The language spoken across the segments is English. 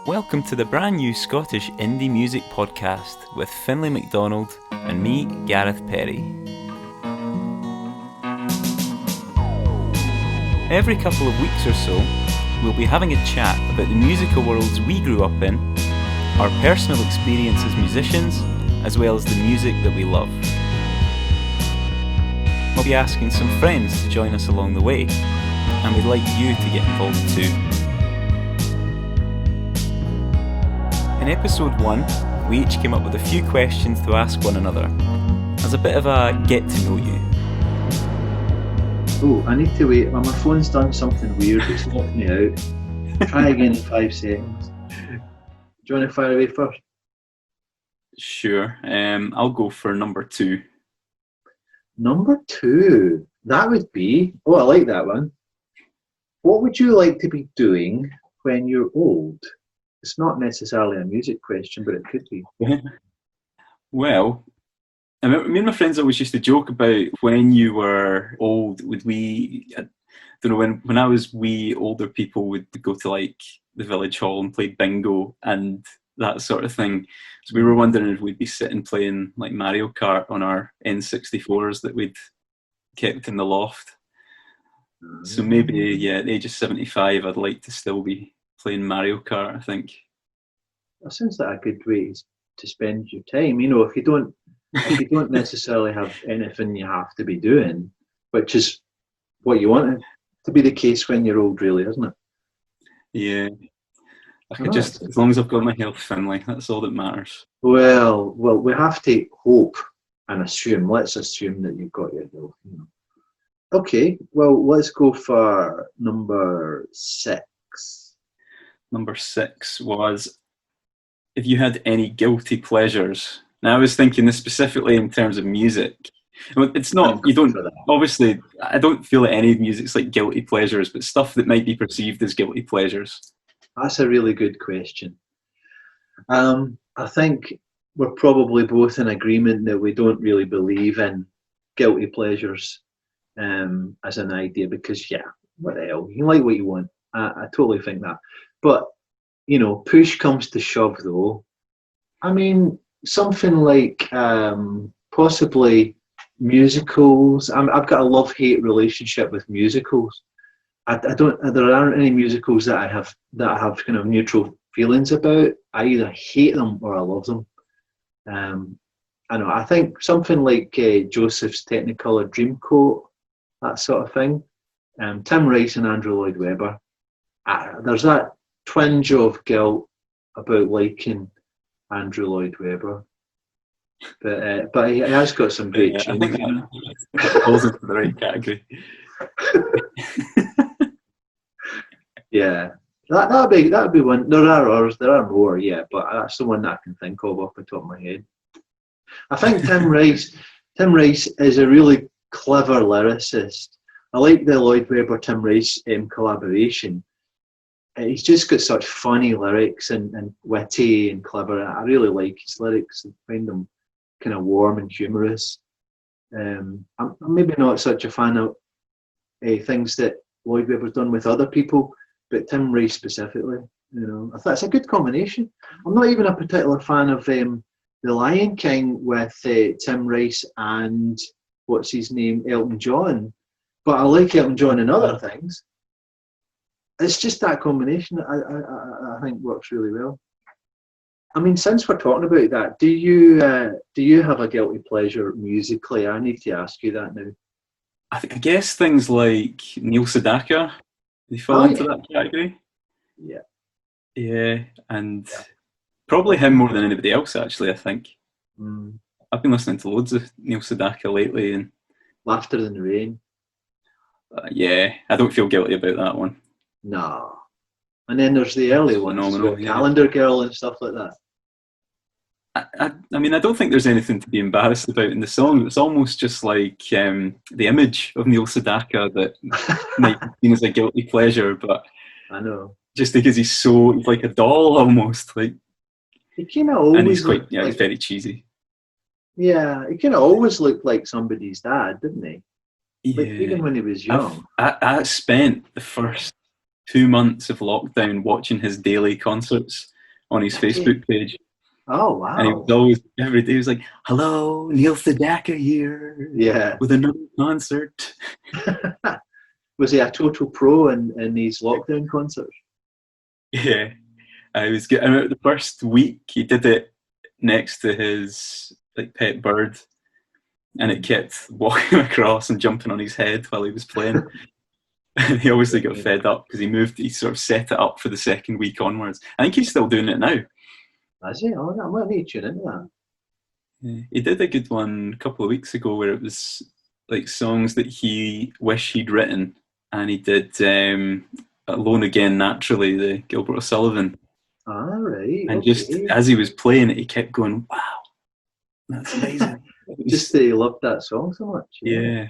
Welcome to the brand new Scottish Indie Music Podcast with Finlay Macdonald and me, Gareth Perrie. Every couple of weeks or so, we'll be having a chat about the musical worlds we grew up in, our personal experience as musicians, as well as the music that we love. We'll be asking some friends to join us along the way, and we'd like you to get involved too. In episode 1, we each came up with a few questions to ask one another, as a bit of a get to know you. Oh, I need to wait. Well, my phone's done something weird. It's locked me out. Try again in 5 seconds. Do you want to fire away first? Sure. I'll go for number 2. Number 2. That would be... Oh, I like that one. What would you like to be doing when you're old? It's not necessarily a music question, but it could be. Well, I mean, me and my friends always used to joke about when you were old, would we... I don't know, when I was wee, older people would go to like the village hall and play bingo and that sort of thing. So we were wondering if we'd be sitting playing like Mario Kart on our N64s that we'd kept in the loft. So maybe, at the age of 75, I'd like to still be playing Mario Kart, I think. That sounds like a good way to spend your time. You know, if you don't necessarily have anything you have to be doing, which is what you want it to be the case when you're old, really, isn't it? Yeah. I could just, as long as I've got my health, Finlay, that's all that matters. Well, we have to hope and assume. Let's assume that you've got your health. You know. Okay, well, let's go for number 6. Number 6 was, if you had any guilty pleasures. Now, I was thinking this specifically in terms of music. It's not, you don't, obviously, I don't feel that any music's like guilty pleasures, but stuff that might be perceived as guilty pleasures. That's a really good question. I think we're probably both in agreement that we don't really believe in guilty pleasures as an idea because, what the hell, you can like what you want. I totally think that. But, you know, push comes to shove though. I mean, something like possibly musicals. I've got a love-hate relationship with musicals. There aren't any musicals that I have kind of neutral feelings about. I either hate them or I love them. I think something like Joseph's Technicolor Dreamcoat, that sort of thing. Tim Rice and Andrew Lloyd Webber. There's that twinge of guilt about liking Andrew Lloyd Webber, but he has got some great tunes. I think that falls into the right category. Yeah, that'd be one. There are others, there are more, but that's the one that I can think of off the top of my head. I think Tim Rice is a really clever lyricist. I like the Lloyd Webber Tim Rice collaboration. He's just got such funny lyrics and witty and clever. I really like his lyrics and find them kind of warm and humorous. I'm maybe not such a fan of things that Lloyd Webber's done with other people, but Tim Rice specifically, you know, I thought it's a good combination. I'm not even a particular fan of The Lion King with Tim Rice and what's his name, Elton John, but I like Elton John in other things. It's just that combination I think works really well. I mean, since we're talking about that, do you have a guilty pleasure musically? I need to ask you that now. I guess things like Neil Sedaka, they fall into that category. Yeah, and probably him more than anybody else, actually, I think. I've been listening to loads of Neil Sedaka lately. And Laughter in the Rain. I don't feel guilty about that one. No. And then there's the early ones, Calendar Girl and stuff like that. I mean, I don't think there's anything to be embarrassed about in the song. It's almost just like the image of Neil Sedaka that might be seen as a guilty pleasure, but I know. Just because he's like a doll almost. Like he kind of always, and he's quite, he's very cheesy. Yeah, he kind of always looked like somebody's dad, didn't he? Like, even when he was young. I spent the first 2 months of lockdown watching his daily concerts on his Facebook page. Oh, And he wow. was always, every day, he was like, "Hello, Neil Sedaka here Yeah. with another concert." Was he a total pro in these lockdown concerts? Yeah. I was good. I remember the first week he did it next to his like pet bird, and it kept walking across and jumping on his head while he was playing. And he obviously got fed up because he sort of set it up for the second week onwards. I think he's still doing it now. Has he? Oh, I might need to tune into that. Yeah. He did a good one a couple of weeks ago where it was like songs that he wished he'd written, and he did "Alone Again Naturally," the Gilbert O'Sullivan. All right. And Okay. just as he was playing it, he kept going, "Wow, that's amazing." Just that he loved that song so much. Yeah.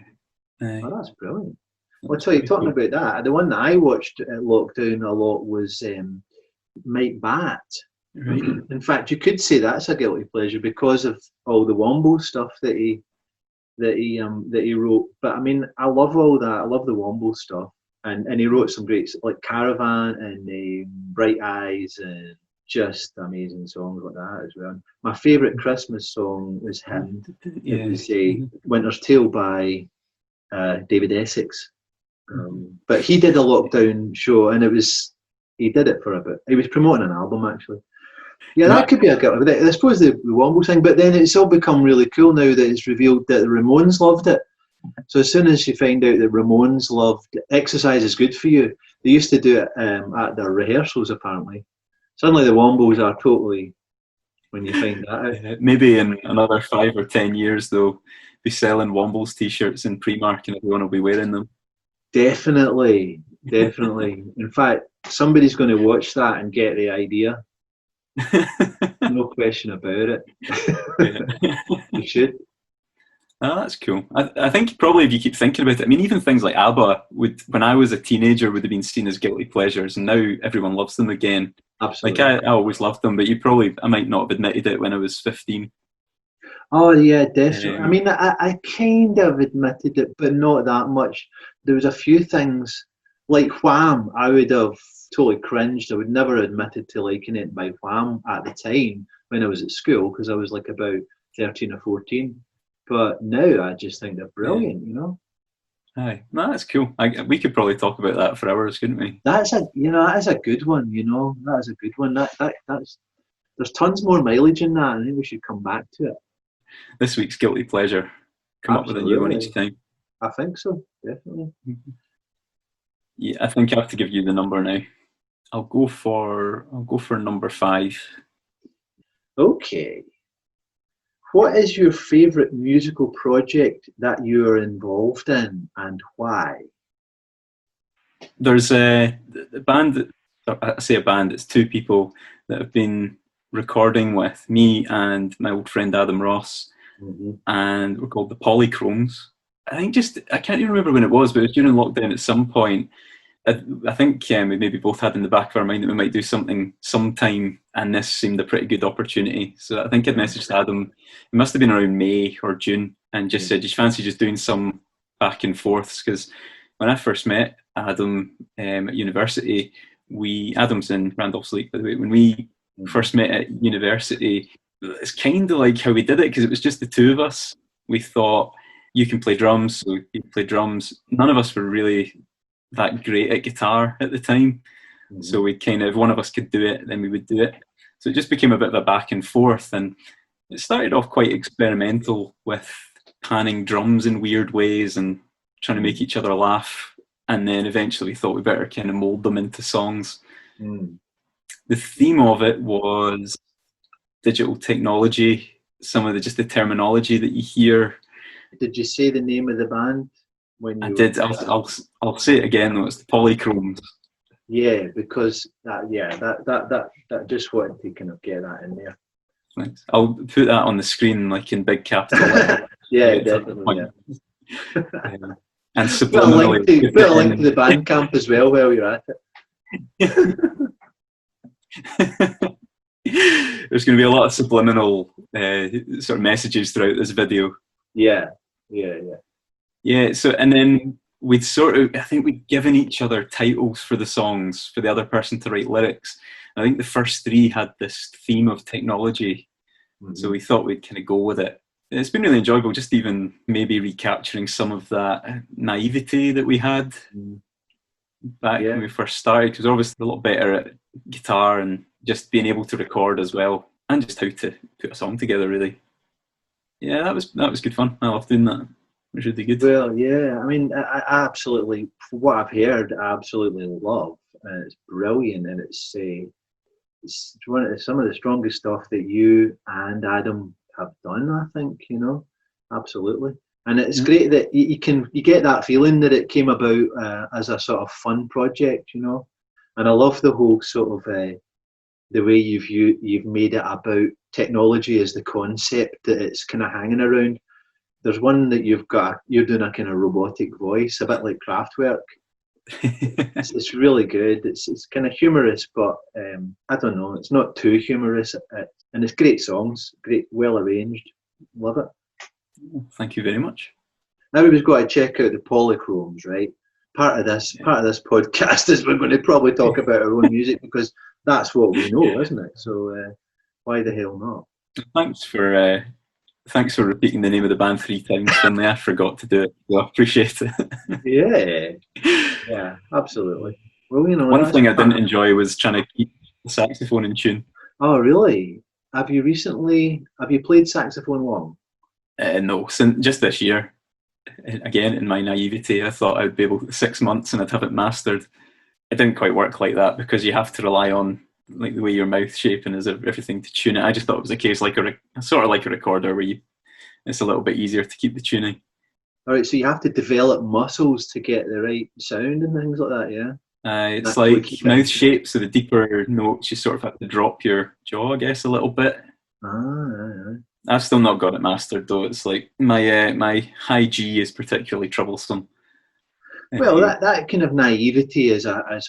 Oh, that's brilliant. Well, I'll tell you, talking about that, the one that I watched at lockdown a lot was Mike Batt. Right. In fact, you could say that's a guilty pleasure because of all the Womble stuff that he wrote. But I mean, I love all that. I love the Womble stuff, and he wrote some great like Caravan and Bright Eyes and just amazing songs like that as well. My favourite Christmas song was him. Yeah. It was Winter's Tale by David Essex. But he did a lockdown show, and he did it for a bit. He was promoting an album actually. Yeah, that could be a good. I suppose the Womble thing, but then it's all become really cool now that it's revealed that the Ramones loved it. So as soon as you find out that Ramones loved exercise is good for you, they used to do it at their rehearsals apparently. Suddenly the Wombles are totally, when you find that out. Maybe in another 5 or 10 years they'll be selling Wombles t-shirts in Primark and everyone will be wearing them. Definitely. In fact, somebody's going to watch that and get the idea. No question about it. You should. Oh, that's cool. I think probably if you keep thinking about it, I mean, even things like ABBA, when I was a teenager, would have been seen as guilty pleasures, and now everyone loves them again. Absolutely. Like I always loved them, but I might not have admitted it when I was 15. Oh yeah, definitely. I mean, I kind of admitted it, but not that much. There was a few things like Wham. I would have totally cringed. I would never admitted to liking it by Wham at the time when I was at school because I was like about 13 or 14. But now I just think they're brilliant, you know. Aye, no, that's cool. We could probably talk about that for hours, couldn't we? That is a good one, you know. That is a good one. That's there's tons more mileage in that. I think we should come back to it. This week's guilty pleasure. Come up with a new one each time. I think so, definitely. Yeah, I think I have to give you the number now. I'll go for number 5. Okay. What is your favourite musical project that you are involved in and why? There's a band, I say a band, it's 2 people that have been recording with me and my old friend Adam Ross, and we're called the Polychromes. I can't even remember when it was, but it was during lockdown at some point. I think we maybe both had in the back of our mind that we might do something sometime, and this seemed a pretty good opportunity. So I think I'd messaged Adam, it must have been around May or June, and just said, "Do you fancy just doing some back and forths?" Because when I first met Adam at university, Adam's in Randolph-Sleek, by the way, when we first met at university, it's kind of like how we did it, because it was just the 2 of us. We thought, you can play drums, so you play drums. None of us were really that great at guitar at the time, so we kind of, if one of us could do it, then we would do it. So it just became a bit of a back and forth, and it started off quite experimental with panning drums in weird ways and trying to make each other laugh, and then eventually thought we better kind of mold them into songs. The theme of it was digital technology, some of the terminology that you hear. Did you say the name of the band? I did. I'll say it again though. It's the Polychromes. Yeah, because that just wanted to kind of get that in there. Thanks. I'll put that on the screen like in big capital letters. Yeah, definitely. Yeah. And subliminally, put a link to the Bandcamp as well while you're at it. There's going to be a lot of subliminal sort of messages throughout this video. Yeah. Yeah. So, and then I think we'd given each other titles for the songs for the other person to write lyrics. I think the first three had this theme of technology, so we thought we'd kind of go with it. It's been really enjoyable, just even maybe recapturing some of that naivety that we had back when we first started, because we're obviously a lot better at guitar and just being able to record as well, and just how to put a song together, really. Yeah, that was good fun. I loved doing that. It was really good. Well, yeah, I mean, I absolutely, from what I've heard, I absolutely love. It's brilliant, and it's some of the strongest stuff that you and Adam have done, I think, absolutely. And it's great that you get that feeling that it came about as a sort of fun project, and I love the whole sort of the way you've made it about technology as the concept that it's kind of hanging around. There's one that you're doing a kind of robotic voice, a bit like Kraftwerk. It's really good. It's kind of humorous, but I don't know, it's not too humorous, and it's great songs, great, well arranged. Love it. Thank you very much. Everybody's got to check out the polychromes, right? Part of this podcast is we're going to probably talk about our own music, because that's what we know, isn't it? So why the hell not? Thanks for repeating the name of the band 3 times, Finlay. I forgot to do it, so I appreciate it. Yeah, absolutely. Well, one thing I didn't enjoy was trying to keep the saxophone in tune. Oh, really? Have you played saxophone long? No, just this year. Again, in my naivety, I thought I'd be able 6 months and I'd have it mastered. It didn't quite work like that, because you have to rely on like the way your mouth shape and everything to tune it. I just thought it was a case like sort of like a recorder, where it's a little bit easier to keep the tuning. All right, so you have to develop muscles to get the right sound and things like that, yeah? It's That's like mouth shape, so the deeper notes you sort of have to drop your jaw, I guess, a little bit. Right. I've still not got it mastered, though. It's like my high G is particularly troublesome. Well, that kind of naivety is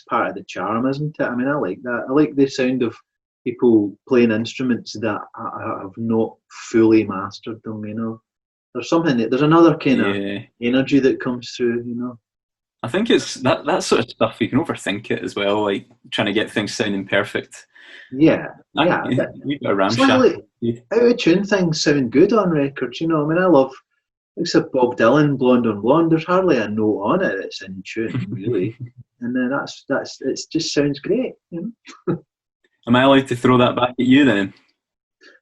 part of the charm, isn't it? I mean, I like that. I like the sound of people playing instruments that have not fully mastered them, There's another kind of energy that comes through, I think it's that sort of stuff, you can overthink it as well, like trying to get things sounding perfect. Yeah. We've got a ramshackle. Slightly out of tune things sound good on records, I mean, I love, except Bob Dylan, Blonde on Blonde, there's hardly a note on it that's in tune, really. And then it just sounds great, Am I allowed to throw that back at you then?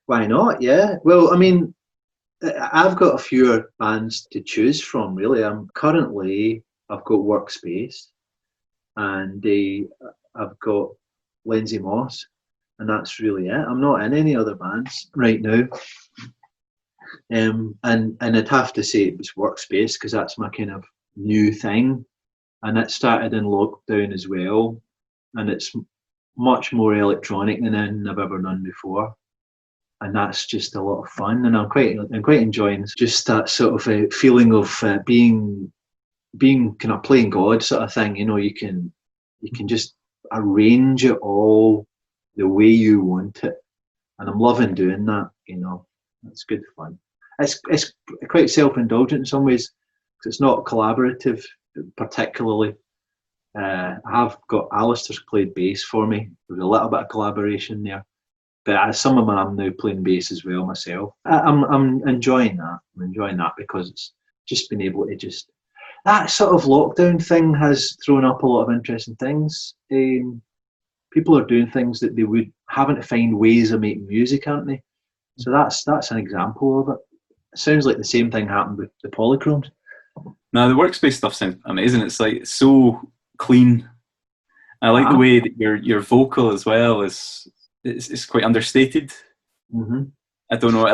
Why not? Yeah. Well, I mean, I've got a few bands to choose from, really. I've got Workspace, and I've got Lindsay Moss, and that's really it. I'm not in any other bands right now. And I'd have to say it was Workspace, because that's my kind of new thing, and it started in lockdown as well, and it's much more electronic than I've ever done before, and that's just a lot of fun, and I'm quite enjoying just that sort of feeling of being kind of playing God sort of thing. You can just arrange it all the way you want it, and I'm loving doing that. It's good fun. It's quite self-indulgent in some ways, because it's not collaborative particularly. I have got Alistair's played bass for me. There's a little bit of collaboration there, but as some of them I'm now playing bass as well myself. I'm enjoying that. I'm enjoying that because it's just been able to that sort of lockdown thing has thrown up a lot of interesting things. People are doing things that they would having to find ways of making music, aren't they? So that's an example of it. It sounds like the same thing happened with the polychromes. No, the Workspace stuff sounds amazing. It's like so clean. I like the way that your vocal as well is quite understated. Mm-hmm. I don't know.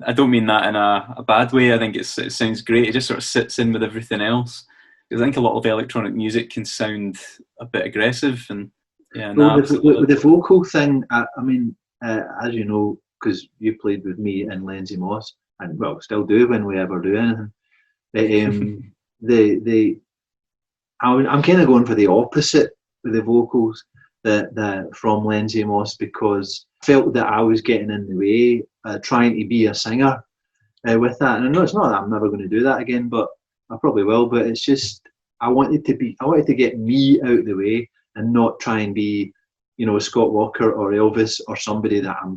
I don't mean that in a bad way. I think it sounds great. It just sort of sits in with everything else. Because I think a lot of electronic music can sound a bit aggressive, and with the vocal thing. I mean, as you know, because you played with me and Lindsay Moss, and well, still do when we ever do anything. I'm kind of going for the opposite with the vocals that from Lindsay Moss, because I felt that I was getting in the way, trying to be a singer with that. And I know it's not that I'm never going to do that again, but I probably will. But it's just I wanted to get me out of the way and not try and be, Scott Walker or Elvis or somebody that I'm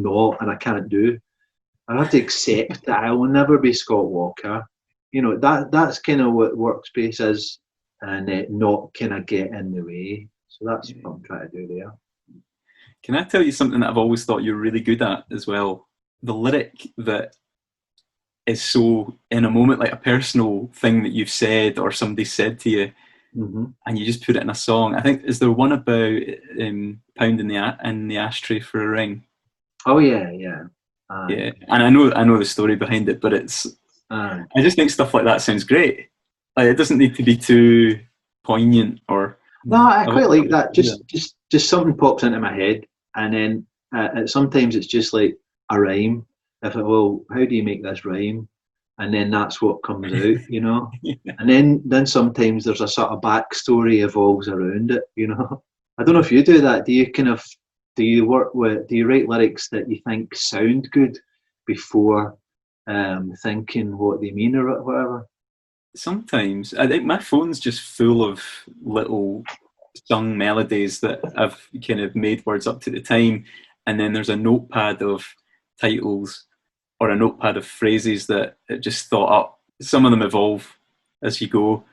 not and I can't do. I have to accept that I will never be Scott Walker. That's kind of what Workspace is, and not kind of get in the way. So that's what I'm trying to do there. Can I tell you something that I've always thought you're really good at as well? The lyric that is so in a moment, like a personal thing that you've said or somebody said to you, and you just put it in a song. I think, is there one about pounding in the ashtray for a ring? Oh yeah. Yeah, and I know the story behind it, but I just think stuff like that sounds great. Like, it doesn't need to be too poignant or. No, I quite like that. Just something pops into my head, and then sometimes it's just like a rhyme. How do you make this rhyme? And then that's what comes out, Yeah. And then sometimes there's a sort of backstory evolves around it, I don't know if you do that. Do you write lyrics that you think sound good before thinking what they mean or whatever? Sometimes. I think my phone's just full of little sung melodies that I've kind of made words up to the time, and then there's a notepad of titles or a notepad of phrases that it just thought up. Some of them evolve as you go,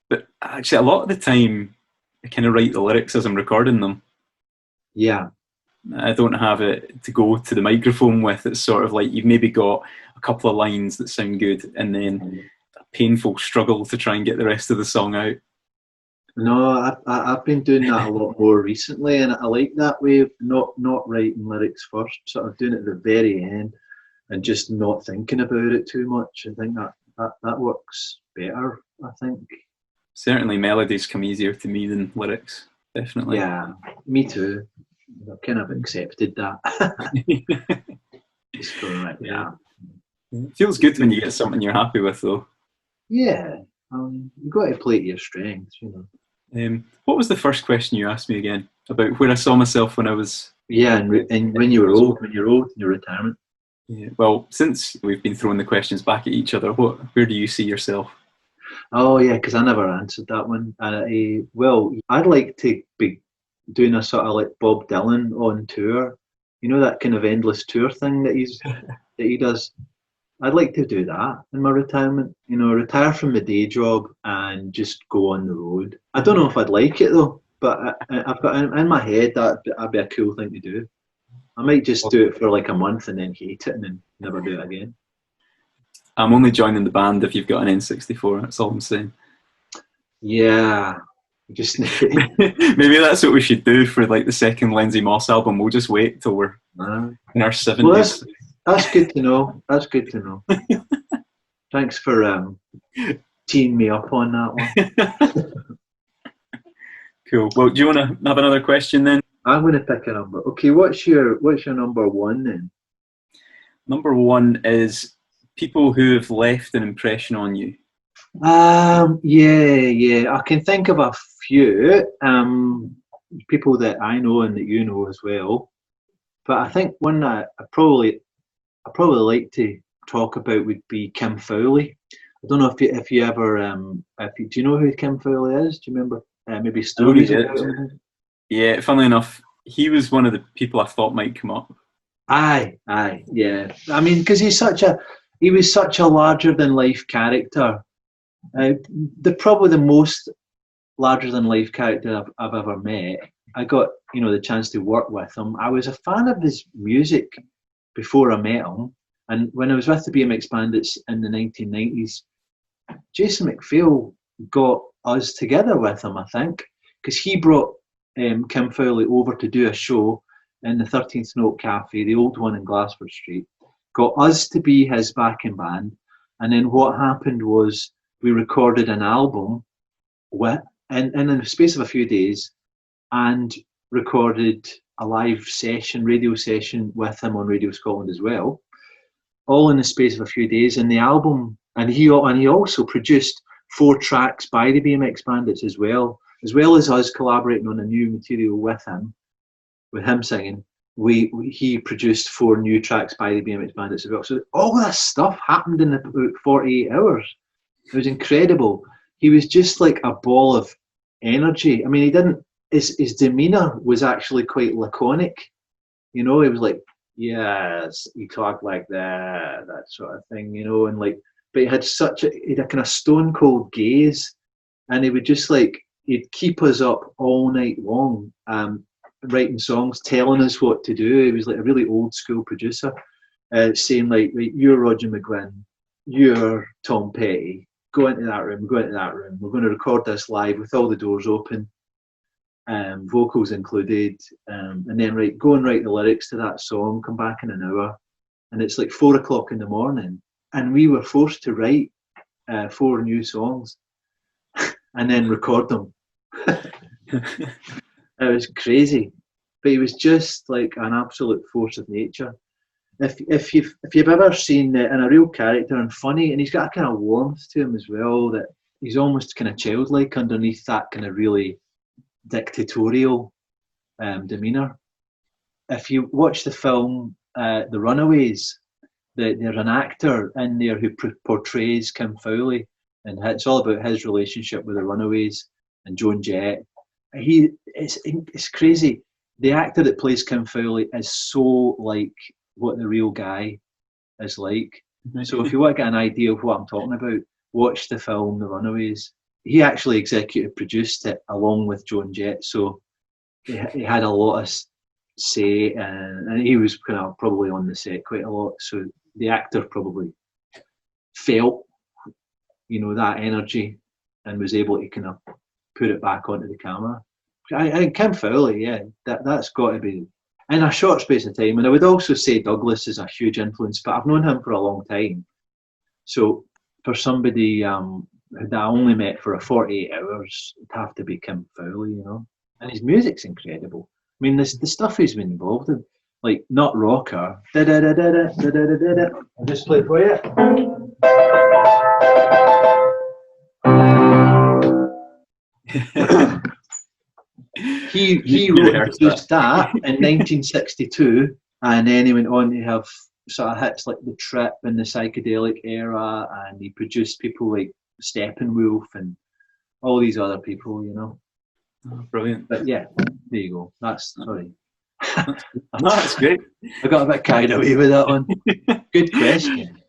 but actually a lot of the time I kind of write the lyrics as I'm recording them. Yeah. I don't have it to go to the microphone with. It's sort of like you've maybe got a couple of lines that sound good and then a painful struggle to try and get the rest of the song out. No, I've been doing that a lot more recently, and I like that way of not writing lyrics first, sort of doing it at the very end and just not thinking about it too much. I think that works better, I think. Certainly melodies come easier to me than lyrics, definitely. Yeah, me too. I've kind of accepted that. Just going right, yeah. It feels good when you get something you're happy with, though. Yeah, you've got to play to your strengths, What was the first question you asked me again about where I saw myself when I was? Yeah, and when you're old in your retirement. Yeah. Well, since we've been throwing the questions back at each other, where do you see yourself? Oh yeah, because I never answered that one. I'd like to be doing a sort of like Bob Dylan on tour. That kind of endless tour thing that he does. I'd like to do that in my retirement. Retire from the day job and just go on the road. I don't know if I'd like it though, but I've got in my head that'd be a cool thing to do. I might just do it for like a month and then hate it and then never do it again. I'm only joining the band if you've got an N64. That's all I'm saying. Yeah, just maybe that's what we should do for like the second Lindsay Moss album. We'll just wait till we're in our 70s. Well, that's good to know. That's good to know. Thanks for teeing me up on that one. Cool. Well, do you want to have another question then? I'm going to pick a number. Okay, what's your number one then? Number one is people who have left an impression on you. Yeah. I can think of a few people that I know and that you know as well. But I think one that I probably like to talk about would be Kim Fowley. I don't know if you ever do you know who Kim Fowley is? Do you remember maybe stories about him? Yeah, funnily enough, he was one of the people I thought might come up. Aye, yeah. I mean, because he was such a larger than life character. Probably the most larger than life character I've ever met. I got the chance to work with him. I was a fan of his music before I met him, and when I was with the BMX Bandits in the 1990s, Jason McPhail got us together with him, I think, because he brought Kim Fowley over to do a show in the 13th Note Cafe, the old one in Glasford Street, got us to be his backing band, and then what happened was we recorded an album in the space of a few days and recorded a live radio session with him on Radio Scotland as well, all in the space of a few days. And the album, and he also produced 4 tracks by the BMX Bandits as well as us collaborating on a new material with him singing. He produced 4 new tracks by the BMX Bandits as well. So all this stuff happened in about 48 hours. It was incredible. he was just like a ball of energy. I mean, he didn't. His demeanour was actually quite laconic. You know, he was like, yes, he talked like that sort of thing. You know, and like, but he had a kind of stone cold gaze, and he would just like he'd keep us up all night long, writing songs, telling us what to do. He was like a really old school producer, saying like, right, you're Roger McGuinn, you're Tom Petty. Go into that room. Go into that room. We're going to record this live with all the doors open. Vocals included, and then go and write the lyrics to that song, come back in an hour, and it's like 4 o'clock in the morning, and we were forced to write 4 new songs and then record them. It was crazy, but he was just like an absolute force of nature. If you've ever seen it, and a real character and funny, and he's got a kind of warmth to him as well, that he's almost kind of childlike underneath that kind of really dictatorial demeanour. If you watch the film The Runaways, there's an actor in there who portrays Kim Fowley, and it's all about his relationship with the Runaways and Joan Jett. It's crazy. The actor that plays Kim Fowley is so like what the real guy is like. So if you want to get an idea of what I'm talking about, watch the film The Runaways. He actually executive produced it along with Joan Jett, so he had a lot of say, and he was kind of probably on the set quite a lot. So the actor probably felt, that energy and was able to kind of put it back onto the camera. I think Kim Fowley, yeah, that's got to be in a short space of time. And I would also say Douglas is a huge influence, but I've known him for a long time. So for somebody that I only met for a 48 hours, it'd have to be Kim Fowley, And his music's incredible. I mean, the stuff he's been involved in, like Not Rocker, I'll just play it for you. he wrote and produced that in 1962, and then he went on to have sort of hits like The Trip in the psychedelic era, and he produced people like Steppenwolf and all these other people, Oh, brilliant. But yeah, there you go. Sorry. No, that's great. I got a bit carried away with that one. Good question.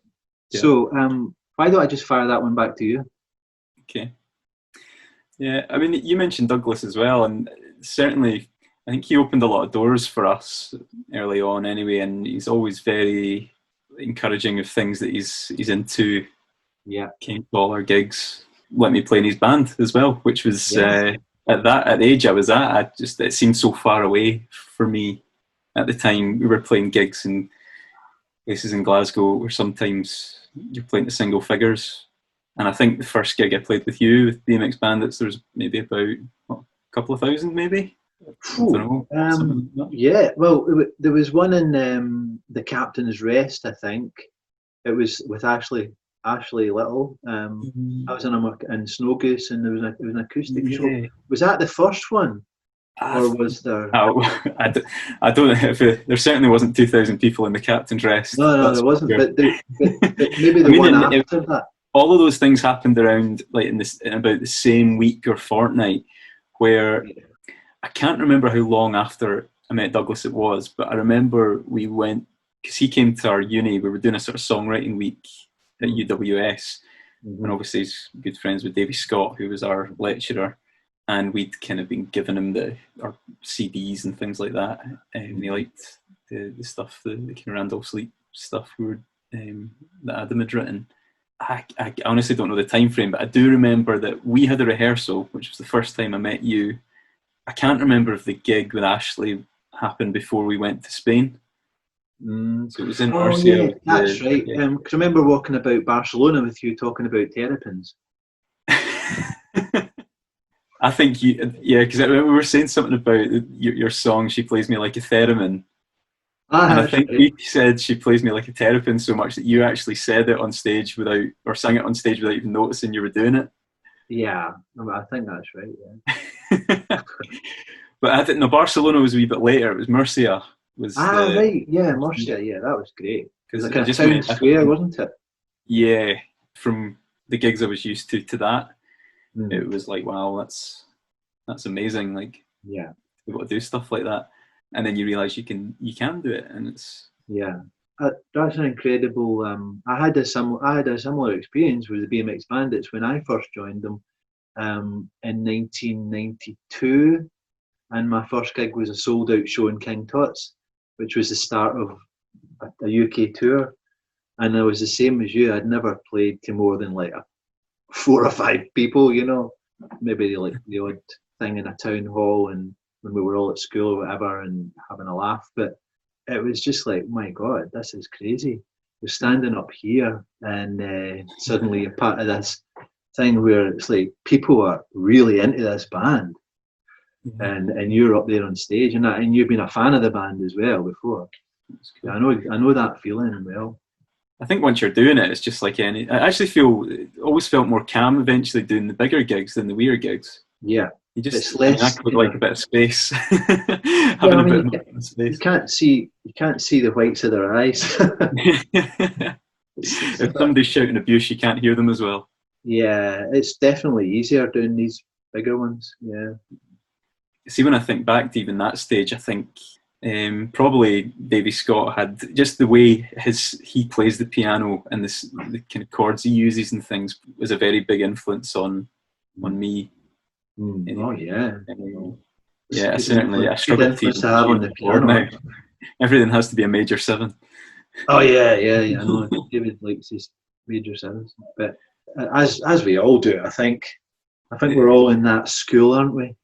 Yeah. So why don't I just fire that one back to you? Okay. Yeah, I mean, you mentioned Douglas as well, and certainly I think he opened a lot of doors for us early on anyway, and he's always very encouraging of things that he's into. Yeah. Came to all our gigs, let me play in his band as well, which was at the age I was at, it seemed so far away for me at the time. We were playing gigs in places in Glasgow where sometimes you're playing to single figures. And I think the first gig I played with you, with BMX Bandits, there was maybe about a couple of thousand, maybe? I don't know. Yeah, well, there was one in the Captain's Rest, I think. It was with Ashley Little. I was in Snow Goose, and there was an acoustic show. Was that the first one? Or was there? I don't know if there certainly wasn't 2,000 people in the Captain's Rest. No, there wasn't. But maybe the one after that. All of those things happened around like in about the same week or fortnight, where I can't remember how long after I met Douglas it was, but I remember we went, because he came to our uni. We were doing a sort of songwriting week at UWS, and obviously he's good friends with Davy Scott, who was our lecturer, and we'd kind of been giving him our CDs and things like that, and he liked the stuff, the kind of Randall Sleep stuff that Adam had written. I honestly don't know the time frame, but I do remember that we had a rehearsal, which was the first time I met you. I can't remember if the gig with Ashley happened before we went to Spain. So it was in Murcia. Yeah, that's right. Because I remember walking about Barcelona with you talking about terrapins. I think because we were saying something about your song, She Plays Me Like a Theremin. And I think you said She Plays Me Like a Terrapin so much that you actually said it on stage sang it on stage without even noticing you were doing it. Yeah, I think that's right, yeah. But I think Barcelona was a wee bit later. It was Murcia. Right, yeah, Murcia, yeah, that was great. Because like a town square, wasn't it? Yeah, from the gigs I was used to that. it was like, wow, that's amazing. Like, Yeah. you've got to do stuff like that, and then you realise you can do it, and it's That's an incredible. I had a similar experience with the BMX Bandits when I first joined them in 1992, and my first gig was a sold out show in King Tut's, which was the start of a UK tour. And I was the same as you. I'd never played to more than like 4 or 5 people, you know, maybe like the odd thing in a town hall and when we were all at school or whatever and having a laugh. But it was just like, my God, this is crazy. We're standing up here and suddenly you're part of this thing where it's like people are really into this band and you're up there on stage and you've been a fan of the band as well before. Cool. I know that feeling well. I think once you're doing it, it's just like any. I actually always felt more calm eventually doing the bigger gigs than the weirder gigs. Yeah, you just it's less. I would like a bit of space. Having a bit of space. You can't see the whites of their eyes. If somebody's shouting abuse, you can't hear them as well. Yeah, it's definitely easier doing these bigger ones. Yeah. See, when I think back to even that stage, I think. Probably Davy Scott had just the way he plays the piano and the kind of chords he uses and things was a very big influence on me. Oh yeah, yeah. Certainly, I struggle to have on the piano now. Everything has to be a major 7. Oh yeah. I know David likes his major 7s, but as we all do, I think we're all in that school, aren't we?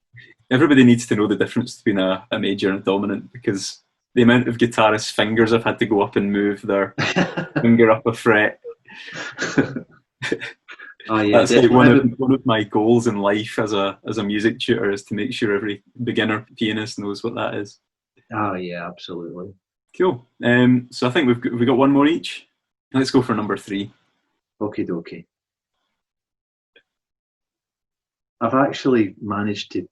Everybody needs to know the difference between a major and a dominant, because the amount of guitarists' fingers I've had to go up and move their finger up a fret. Oh yeah, that's like one of my goals in life as a music tutor is to make sure every beginner pianist knows what that is. Oh yeah, absolutely. Cool. So I think we've got one more each. Let's go for number 3. Okie dokie. I've actually managed to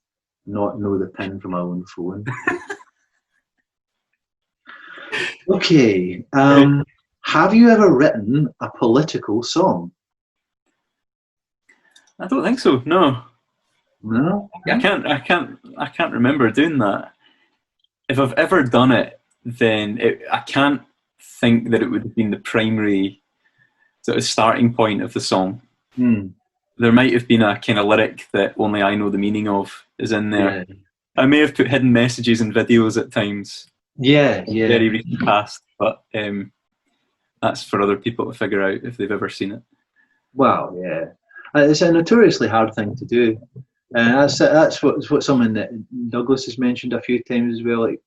not know the pin from my own phone. Okay. Have you ever written a political song? I don't think so. No. No. I can't remember doing that. If I've ever done it, then I can't think that it would have been the primary sort of starting point of the song. There might have been a kind of lyric that only I know the meaning of is in there. Yeah. I may have put hidden messages in videos at times. Yeah. Very recent past, but that's for other people to figure out if they've ever seen it. Well, yeah, it's a notoriously hard thing to do. That's what someone that Douglas has mentioned a few times as well. Like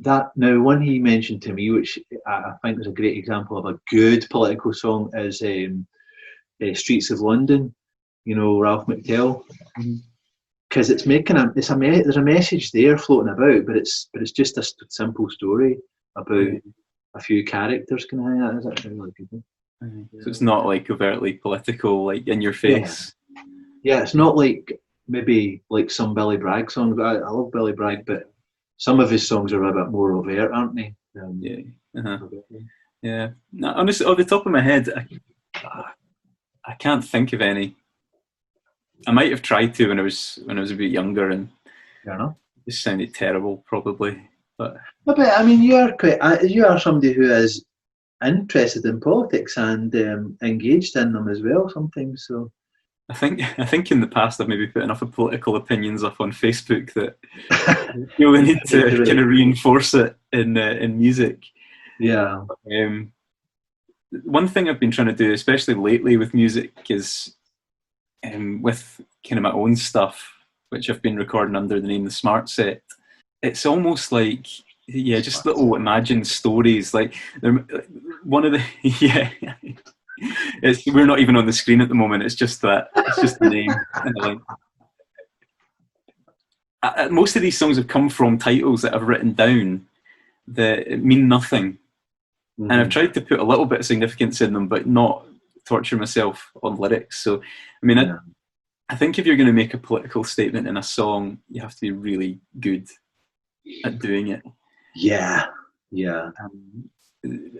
that. Now, one he mentioned to me, which I think is a great example of a good political song, is Streets of London, Ralph McTell, because it's there's a message there floating about, but it's just a simple story about a few characters. Is that really good? So it's not like overtly political, like in your face. Yeah, it's not like maybe like some Billy Bragg songs. I love Billy Bragg, but some of his songs are a bit more overt, aren't they? Yeah. No, honestly, off the top of my head, I can't think of any. I might have tried to when I was a bit younger, and it just sounded terrible, probably. But I mean, you are somebody who is interested in politics and engaged in them as well sometimes. So I think in the past I've maybe put enough of political opinions up on Facebook that you really need to kind of reinforce it in music. Yeah. One thing I've been trying to do, especially lately with music, is with kind of my own stuff, which I've been recording under the name The Smart Set. It's almost like, just little imagined stories. Like one of the we're not even on the screen at the moment. It's just the name and the link. Most of these songs have come from titles that I've written down that mean nothing. And I've tried to put a little bit of significance in them, but not torture myself on lyrics. So, I mean, I think if you're going to make a political statement in a song, you have to be really good at doing it. Yeah.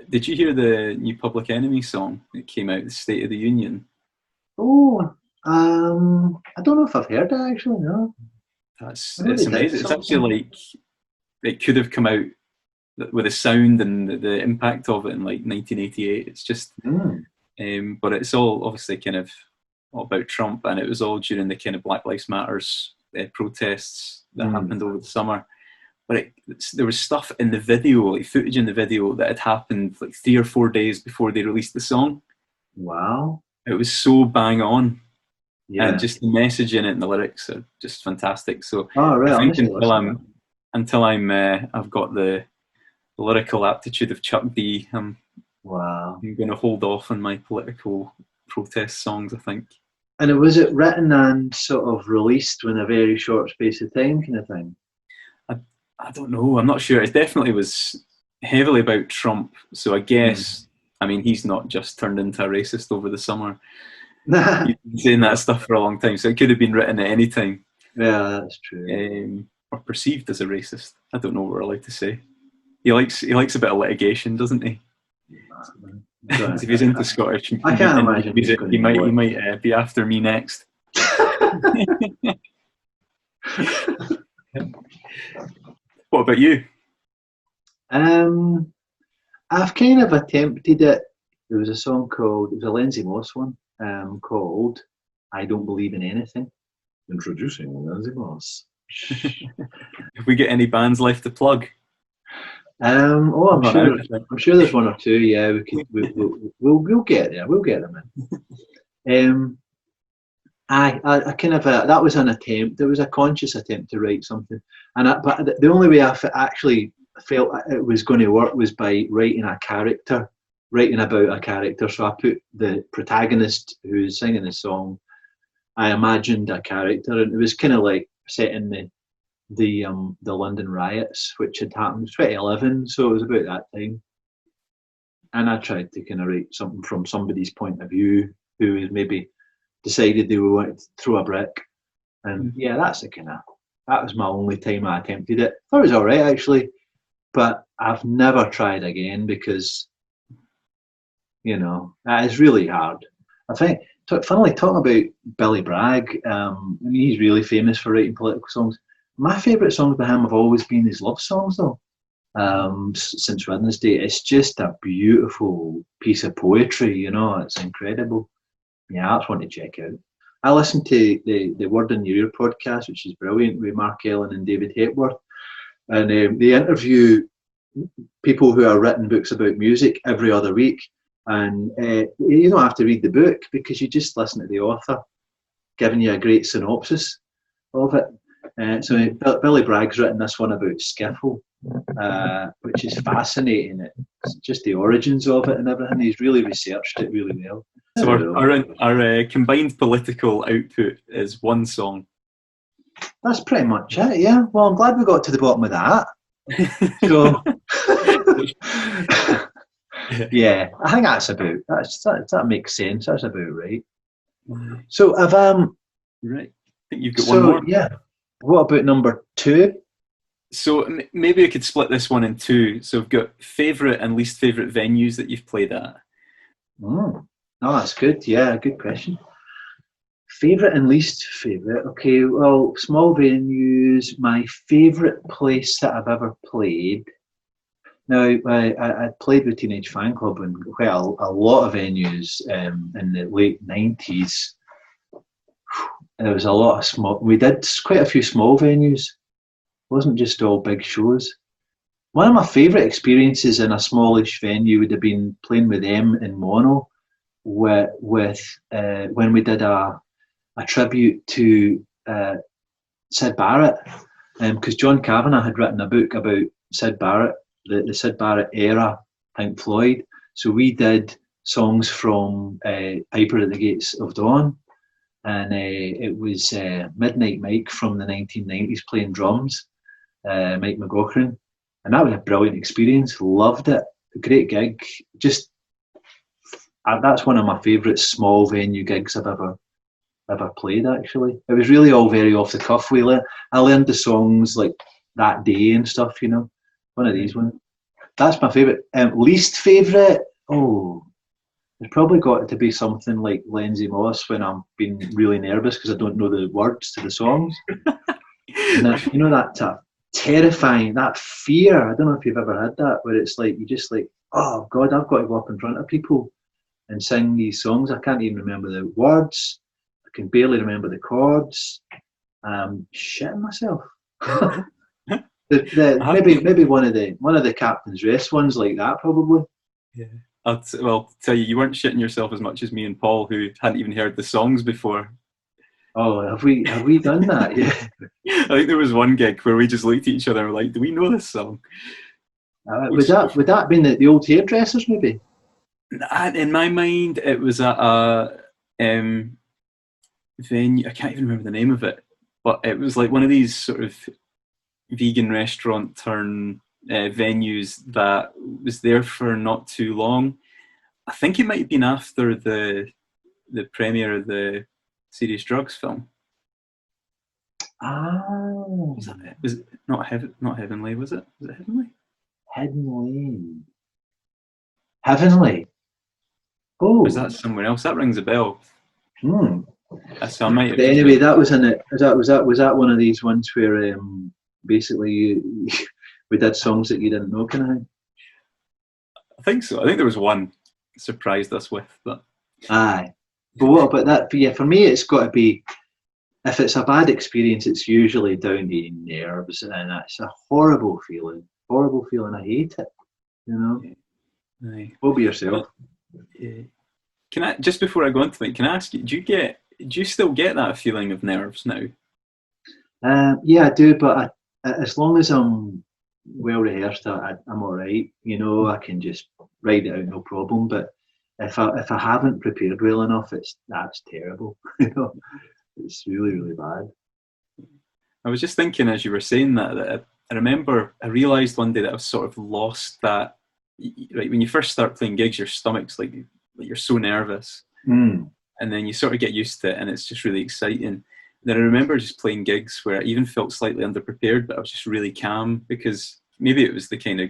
Did you hear the new Public Enemy song that came out, The State of the Union? Oh, I don't know if I've heard it actually. No, That's I know it's they did amazing. It's something. actually like it could have come out with the sound and the impact of it in like 1988. It's just, Mm. but it's all obviously kind of all about Trump, and it was all during the kind of Black Lives Matters protests that Mm. happened over the summer. But there was stuff in the video, like footage in the video that had happened like 3 or 4 days before they released the song. Wow. It was so bang on, and Yeah. just the message in it and the lyrics are just fantastic. So Oh, right. I I think must listen to that. I've got the lyrical aptitude of Chuck D, Wow. I'm going to hold off on my political protest songs, I think. And was it written and sort of released in a very short space of time, kind of thing? I, I don't know. I'm not sure. It definitely was heavily about Trump. So I guess, I mean, he's not just turned into a racist over the summer. He's been saying that No. stuff for a long time. So it could have been written at any time, Yeah, that's true. or perceived as a racist. I don't know what we're allowed to say. He likes a bit of litigation, doesn't he? If he's into Scottish I can't imagine he's music, going he to know might be after me next. it. What about you? I've kind of attempted it. There was a song called, it was a Lindsay Moss one, called I Don't Believe in Anything. Introducing Lindsay Moss. If we get any bands left to plug, Oh, I'm run sure. out, I think. I'm sure there's one or two. Yeah, we could. We'll get there. We'll get them in. I kind of that was an attempt. It was a conscious attempt to write something, but the only way I actually felt it was going to work was by writing about a character. So I put the protagonist who's singing the song. I imagined a character, and it was kind of like set in the London riots, which had happened 2011, so it was about that time. And I tried to kind of write something from somebody's point of view who has maybe decided they wanted to throw a brick. And yeah, that was my only time I attempted it. I thought it was all right actually, but I've never tried again because, that is really hard. I think, funnily talking about Billy Bragg, he's really famous for writing political songs. My favourite songs by him have always been his love songs, though. Since Wednesday, it's just a beautiful piece of poetry. It's incredible. Yeah, that's one to check out. I listened to the Word in Your Ear podcast, which is brilliant, with Mark Ellen and David Hepworth, and they interview people who are written books about music every other week, and you don't have to read the book because you just listen to the author giving you a great synopsis of it. So Billy Bragg's written this one about skiffle, which is fascinating. It's just the origins of it and everything. He's really researched it really well. So our combined political output is one song. That's pretty much it, yeah. Well, I'm glad we got to the bottom of that. So, yeah, I think that makes sense. That's about right. So, Right. I think you've got one more. Yeah. What about number 2? So maybe I could split this one in two. So we've got favourite and least favourite venues that you've played at. Oh, that's good. Yeah, good question. Favourite and least favourite. Okay, well, small venues. My favourite place that I've ever played. Now, I played with Teenage Fan Club in quite a lot of venues in the late 90s. There was a lot of small. We did quite a few small venues. It wasn't just all big shows. One of my favourite experiences in a smallish venue would have been playing with them in mono, with when we did a tribute to Syd Barrett, because John Kavanagh had written a book about Syd Barrett, the Syd Barrett era Pink Floyd. So we did songs from Piper at the Gates of Dawn. And it was Midnight Mike from the 1990s playing drums, Mike McGaughran. And that was a brilliant experience. Loved it. A great gig. Just that's one of my favourite small venue gigs I've ever played, actually. It was really all very off the cuff. I learned the songs like that day and stuff, One of these ones. That's my favourite. Least favourite? Oh, It's probably got to be something like Lindsay Moss when I'm being really nervous because I don't know the words to the songs. And that, you know, that terrifying, that fear. I don't know if you've ever had that, where it's like you just like, oh God, I've got to go up in front of people and sing these songs. I can't even remember the words. I can barely remember the chords. Shitting myself. Maybe one of the Captain's Rest ones like that, probably. Yeah. I'll tell you, you weren't shitting yourself as much as me and Paul, who hadn't even heard the songs before. Oh, have we done that? Yeah. I think there was one gig where we just looked at each other and were like, do we know this song? Would that been the old hairdressers maybe? In my mind, it was at a venue. I can't even remember the name of it, but it was like one of these sort of vegan restaurant turn venues that was there for not too long. I think it might have been after the premiere of the Serious Drugs film. Oh, Was that it? Was it not Heavenly? Was it? Was it Heavenly? Heavenly. Oh, Or is that somewhere else? That rings a bell. Hmm. So I might have Anyway, that was in it. Was that one of these ones where basically we did songs that you didn't know, kind of thing? I think so. I think there was one surprised us with, but Aye. But what about that? Yeah, for me, it's got to be, if it's a bad experience, it's usually down to nerves, and that's a horrible feeling. Horrible feeling. I hate it. You know. Aye. What about yourself? Can I, just before I go into it, can I ask you, do you still get that feeling of nerves now? Yeah, I do, but as long as I'm well rehearsed, I'm all right. You know, I can just write it out, no problem. But if I haven't prepared well enough, that's terrible. You know, it's really, really bad. I was just thinking as you were saying that I realised one day that I've sort of lost that. Like when you first start playing gigs, your stomach's like you're so nervous, and then you sort of get used to it, and it's just really exciting. Then I remember just playing gigs where I even felt slightly underprepared, but I was just really calm because maybe it was the kind of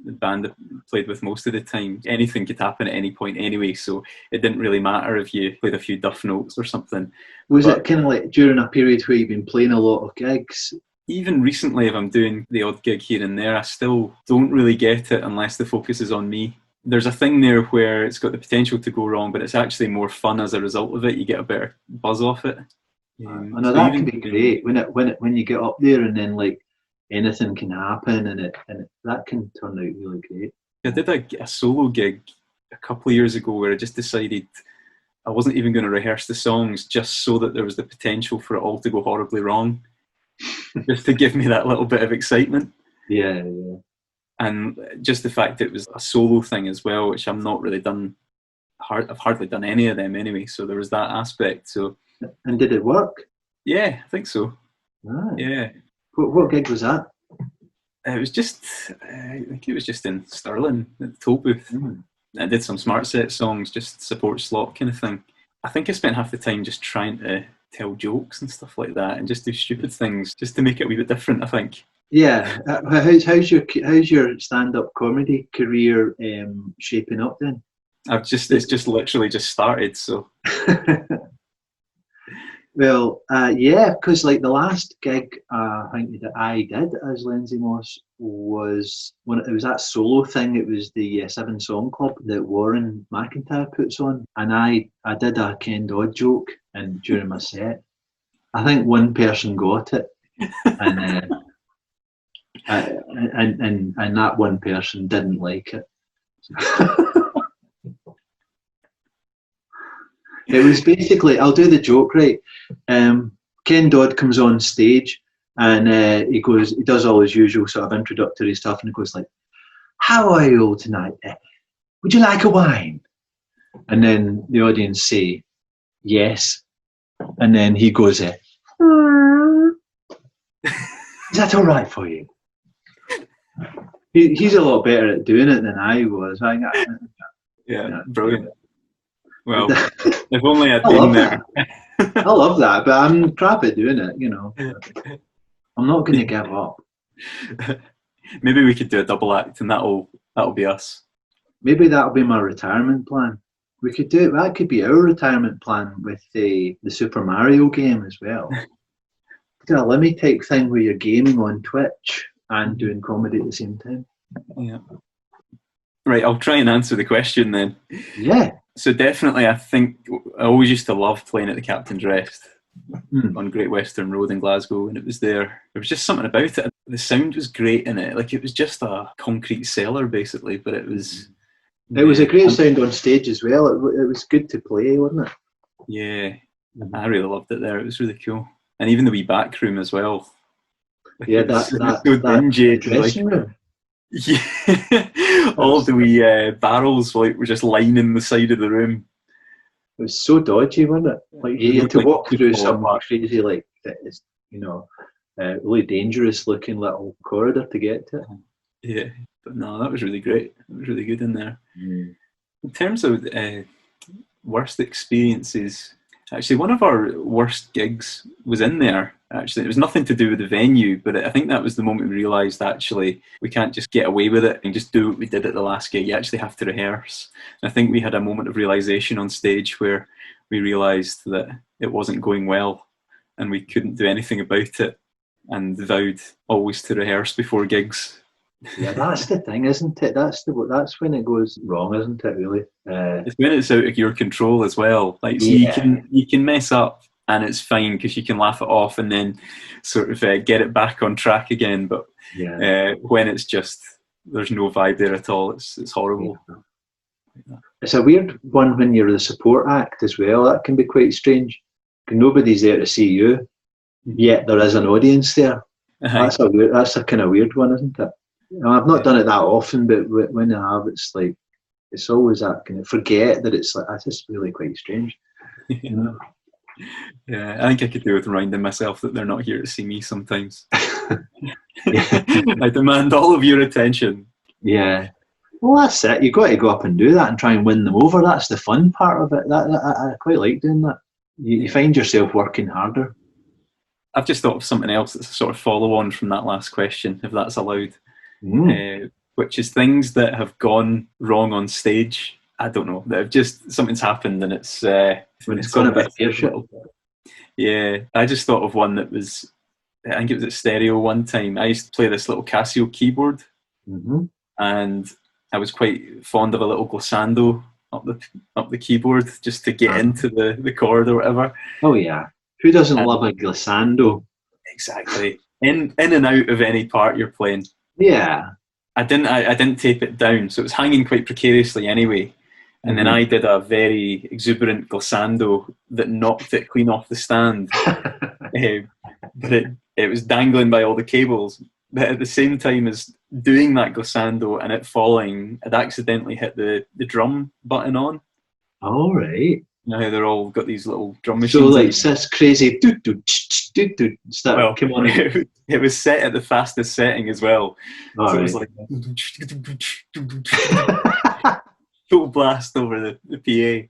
the band I played with most of the time. Anything could happen at any point anyway, so it didn't really matter if you played a few duff notes or something. Was it kind of like during a period where you've been playing a lot of gigs? Even recently, if I'm doing the odd gig here and there, I still don't really get it unless the focus is on me. There's a thing there where it's got the potential to go wrong, but it's actually more fun as a result of it. You get a better buzz off it. I know that can be great when you get up there and then like anything can happen and that can turn out really great. I did a solo gig a couple of years ago where I just decided I wasn't even going to rehearse the songs just so that there was the potential for it all to go horribly wrong, just to give me that little bit of excitement. Yeah. And just the fact it was a solo thing as well, which I'm not really done. I've hardly done any of them anyway, so there was that aspect. So. And did it work? Yeah, I think so. Right. Yeah. What gig was that? It was just, I think it was just in Stirling at the toll booth. I did some Smart Set songs, just support slot kind of thing. I think I spent half the time just trying to tell jokes and stuff like that, and just do stupid things, just to make it a wee bit different, I think. Yeah. How's your stand-up comedy career shaping up then? It's just literally just started, so. Well, yeah, because like the last gig I think that I did as Lindsay Moss was when it was that solo thing. It was the 7-song club that Warren McIntyre puts on, and I did a Ken Dodd joke and during my set. I think one person got it, and and that one person didn't like it. It was basically, I'll do the joke right. Ken Dodd comes on stage and he does all his usual sort of introductory stuff, and he goes like, "How are you all tonight? Would you like a wine?" And then the audience say, "Yes." And then he goes, "Is that all right for you?" He's a lot better at doing it than I was. Yeah, brilliant. Well, if only I'd been there. I love that, but I'm crap at doing it, you know. I'm not going to give up. Maybe we could do a double act and that'll be us. Maybe that'll be my retirement plan. We could do it. That could be our retirement plan with the Super Mario game as well. Do a Limmy type thing where you're gaming on Twitch and doing comedy at the same time. Yeah. Right, I'll try and answer the question then. Yeah. So definitely, I think I always used to love playing at the Captain's Rest on Great Western Road in Glasgow, and it was there. There was just something about it. The sound was great in it. Like, it was just a concrete cellar basically, but it was. It was a great sound on stage as well. It was good to play, wasn't it? Yeah, I really loved it there. It was really cool, and even the wee back room as well. Like, Yeah, it was that so dingy, dressing room. Yeah, all of the wee barrels like were just lining the side of the room. It was so dodgy, wasn't it? Like you had to walk through some crazy, like, really dangerous looking little corridor to get to it. Yeah, but no, that was really great. It was really good in there. In terms of worst experiences, actually, one of our worst gigs was in there. Actually, it was nothing to do with the venue, but I think that was the moment we realised, actually, we can't just get away with it and just do what we did at the last gig. You actually have to rehearse. And I think we had a moment of realisation on stage where we realised that it wasn't going well and we couldn't do anything about it, and vowed always to rehearse before gigs. Yeah, that's the thing, isn't it? That's when it goes wrong, isn't it? Really, it's when it's out of your control as well. Like, so you can mess up and it's fine because you can laugh it off and then sort of get it back on track again. But when it's just there's no vibe there at all, it's horrible. Yeah. It's a weird one when you're the support act as well. That can be quite strange. Nobody's there to see you, yet there is an audience there. That's a kind of weird one, isn't it? I've not done it that often, but when I have, it's like it's always that kind of forget that it's like that's just really quite strange. You know? Yeah, I think I could do with reminding myself that they're not here to see me sometimes. I demand all of your attention. Yeah. Well, that's it. You've got to go up and do that and try and win them over. That's the fun part of it. I quite like doing that. You find yourself working harder. I've just thought of something else that's a sort of follow on from that last question, if that's allowed, which is things that have gone wrong on stage. I don't know. That have just something's happened and it's when it's gone a bit pear-shaped. Yeah, I just thought of one that was. I think it was at Stereo one time. I used to play this little Casio keyboard, and I was quite fond of a little glissando up the keyboard just to get into the chord or whatever. Oh yeah, who doesn't love a glissando? Exactly. In and out of any part you're playing. Yeah. I didn't tape it down, so it was hanging quite precariously anyway. And then I did a very exuberant glissando that knocked it clean off the stand. But it was dangling by all the cables. But at the same time as doing that glissando and it falling, I'd accidentally hit the drum button on. All right. You know how they're all got these little drum machines. So like this crazy stuff. Well, come on. It was set at the fastest setting as well. All so right. It was like full blast over the PA.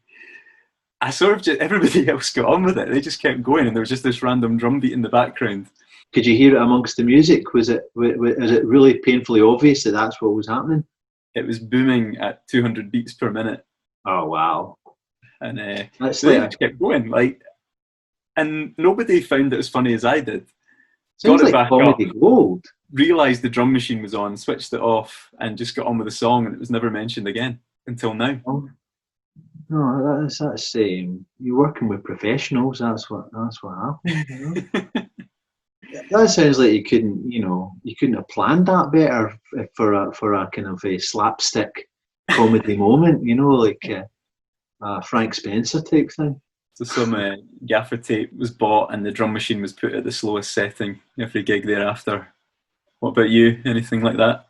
I sort of just, everybody else got on with it. They just kept going, and there was just this random drum beat in the background. Could you hear it amongst the music? Is it really painfully obvious that that's what was happening? It was booming at 200 beats per minute. Oh wow! And that's they just kept going, and nobody found it as funny as I did. Sounds got it like back comedy up, gold. Realised the drum machine was on, switched it off, and just got on with the song, and it was never mentioned again until now. Oh. No, that's you're working with professionals. That's what happened. You know? That sounds like you couldn't have planned that better for a kind of a slapstick comedy moment. You know, like a Frank Spencer type thing. So some gaffer tape was bought, and the drum machine was put at the slowest setting every gig thereafter. What about you? Anything like that?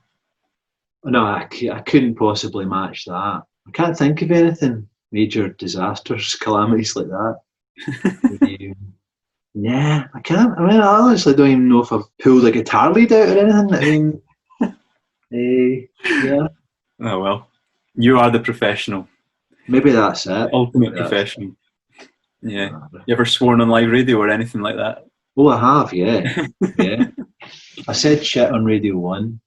No, I couldn't possibly match that. I can't think of anything. Major disasters, calamities like that. Nah, I can't. I mean, I honestly don't even know if I've pulled a guitar lead out or anything. I mean, yeah. Oh well, you are the professional. Maybe that's it. Ultimate professional. Yeah. You ever sworn on live radio or anything like that? Oh, I have. Yeah, yeah. I said shit on Radio 1,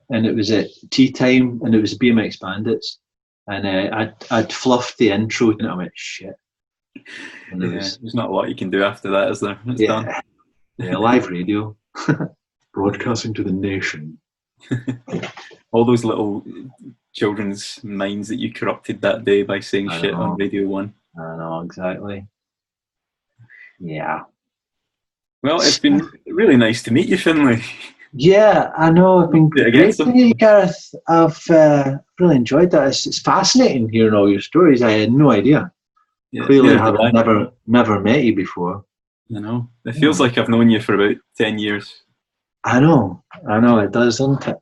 and it was at tea time, and it was BMX Bandits. and I'd fluffed the intro, and I went shit. And there's not a lot you can do after that, is there? It's done. Yeah, live radio, broadcasting to the nation. All those little children's minds that you corrupted that day by saying shit on Radio 1. I know, exactly. Yeah. Well, it's been really nice to meet you, Finlay. Yeah, I know. It's been great to meet you, Gareth. I've really enjoyed that. It's fascinating hearing all your stories. I had no idea. Yeah, clearly, I've never met you before. I know. It feels like I've known you for about 10 years. I know. It does, doesn't it?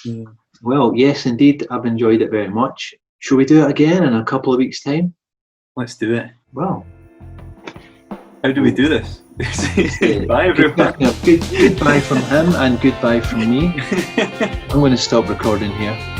Yeah. Well, yes, indeed. I've enjoyed it very much. Shall we do it again in a couple of weeks' time? Let's do it. Well. How do we do this? Bye, everyone. Goodbye from him and goodbye from me. I'm going to stop recording here.